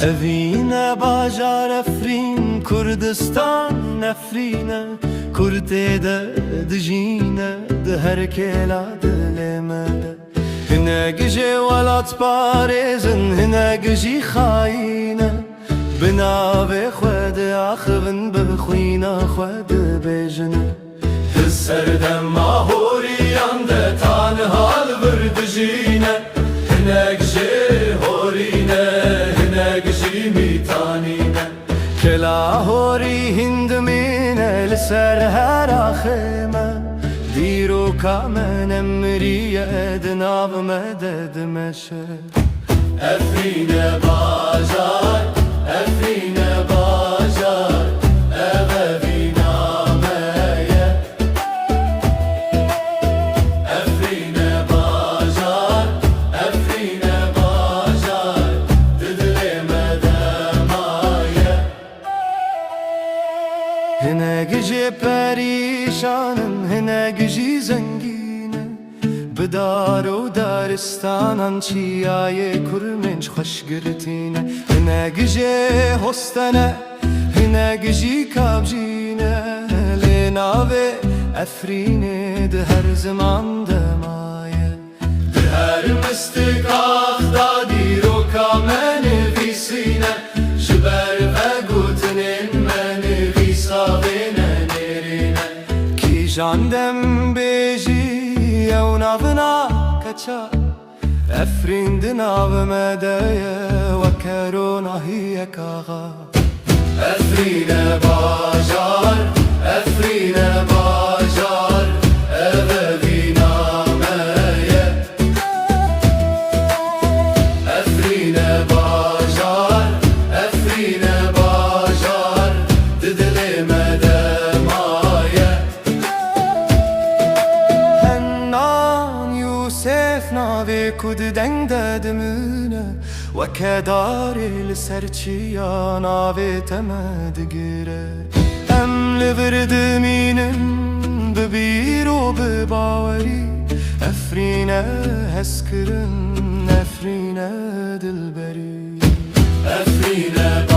Evine bajar Efrin Kurdistan nefrine Kurtede dijine de her kela dilemede Hine gece velat parezin hine gece khayine Bina ve khwede akhvin bkhwina khwede bejne Serdem mahuriyan de tanhal vırdijine Hine gece horine hine gece mitanine Kela hori hindmine lser her akhime Diro kamen emriye ednav meded meşe Efrine bajar, Efrine bajar Eve vinameye Efrine bajar, Efrine bajar Didilemede maye Hine gece perişanın hine gece zengine Bidar u daristanan çiyaye kurmenç hoş girtine Hine gece hostane hine gece kabcine Lenave Efrine de her zaman demaye De her mistik ahda diro kameni visine Jiber ve gutinin meni visavine nerine Ki jandem beji ev navna kaça Efrin de navme deye ve kerona hiye kağa Efrine bajar, Efrine bajar Eve vinameye Efrine bajar, Efrine bajar Didilemede maye Hennan Yusuf navi kud deng dedimine Ve kedar il serçiya navi temed gire Emli virdiminin bibir o bibaveri Efrine heskirin, Efrine dilberi Efrine